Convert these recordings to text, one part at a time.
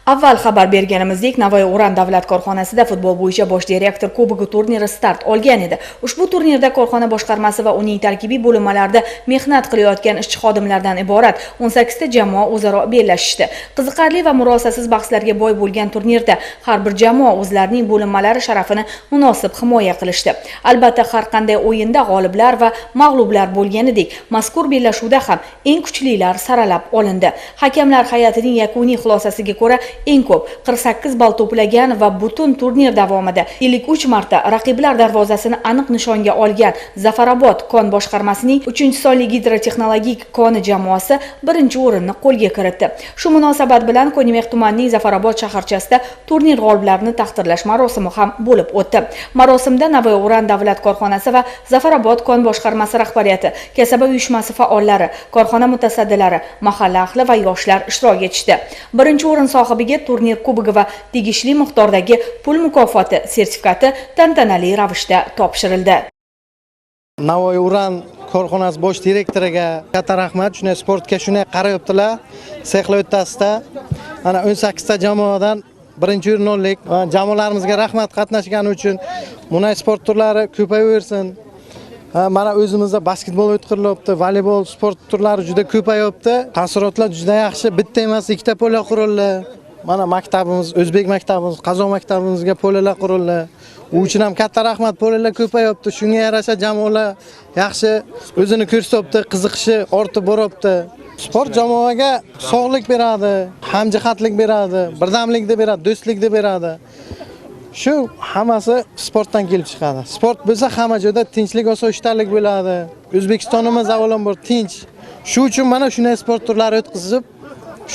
Avval xabar berganimizdek, Navoiy davlat korxonasida futbol bo'yicha bosh direktor kubogi turniri start olgan edi. Ushbu turnirda korxona boshqarmasi va uning tarkibiy bo'linmalarida mehnat qilayotgan ishchi xodimlardan iborat 18 ta jamoa o'zaro bellashishdi. Qiziqarli va murosasiz bahslarga boy bo'lgan turnirda har bir jamoa o'zlarining bo'linmalari sharafini munosib himoya qilishdi. Albatta, har qanday o'yinda g'oliblar va mag'lublar bo'lganidek, mazkur bellashuvda ham eng kuchlilar saralab olindi. Hakamlar hay'atining yakuniy xulosasiga ko'ra eng ko'p 48 ball to'plagan va butun turnir davomida 53 marta raqiblar darvozasini aniq nishonga olgan Zafarobod kon boshqarmasining 3-sonli gidrotexnologik koni jamoasi birinchi o'rinni qo'lga kiritdi. Shu munosabat bilan Ko'nemex tumanining Zafarobod shaharchasida turnir g'oliblarini taqdirlash marosimi ham bo'lib o'tdi. Marosimda Navoiy davlat korxonasi va Zafarobod kon boshqarmasi rahbariyati, kasaba uyushmasi faollari, korxona mutasaddilari, mahalla ahli va yoshlar ishtirok etishdi. Birinchi o'rin sohibiga turnir kubogi va tegishli miqdordagi pul mukofoti sertifikati tantanali ravishda topshirildi. Navoiy korxonasi bosh direktoriga katta rahmat. Shunday sportga shunday qarayaptilar. Sexlar o'rtasida ana 18 ta jamoadan birinchi o'rin oldik. Jamoalarimizga rahmat qatnashgani uchun. Bunday sport turlari ko'payaversin. Mana o'zimizda basketbol o'tkazilyapti, voleybol sport turlari juda ko'payapti. Taassurotlar juda yaxshi. Bitta emas, ikkita pola qurildi. Mana maktabimiz, o'zbek maktabimiz, Qozon maktabimizga polalar qurildi. U uchun ham katta rahmat, polalar ko'payapti. Shunga yarasha jamoalar yaxshi o'zini ko'rsatyapti, qiziqishi ortib boryapti. Sport jamoaga sog'lik beradi, hamjihatlik beradi, birdamlikni beradi, do'stlikni beradi. Shu hammasi sportdan kelib chiqadi. Sport bo'lsa hamma joyda tinchlik, osoyishtalik bo'ladi. O'zbekistonimiz avvalambor tinch. Shu uchun mana shunday sport turlari o'tkazib,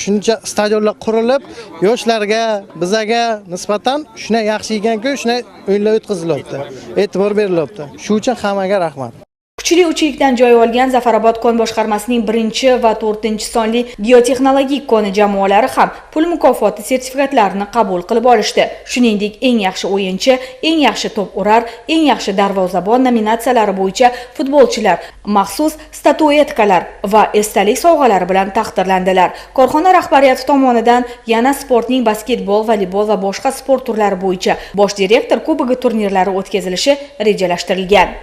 shuncha stadionlar qurilib, yoshlarga, bizaga nisbatan shunday yaxshi ekan-ku, shunday o'yinlar o'tkazilyapti. E'tibor berilyapti. Shu uchun hammaga rahmat. Kuchli uchlikdan joy olgan Zafarobod kon boshqarmasining 1 va 4 sonli biotexnologik koni jamoalari ham pul mukofoti sertifikatlarini qabul qilib olishdi. Shuningdek, eng yaxshi o'yinchi, eng yaxshi to'p urar, eng yaxshi darvozabon nominatsiyalari bo'yicha futbolchilar maxsus statuetkalar va esdalik sovg'alari bilan taqdirlandilar. Korxona rahbariyati tomonidan yana sportning basketbol, voleybol va boshqa sport turlari bo'yicha bosh direktor kubogi turnirlari o'tkazilishi rejalashtirilgan.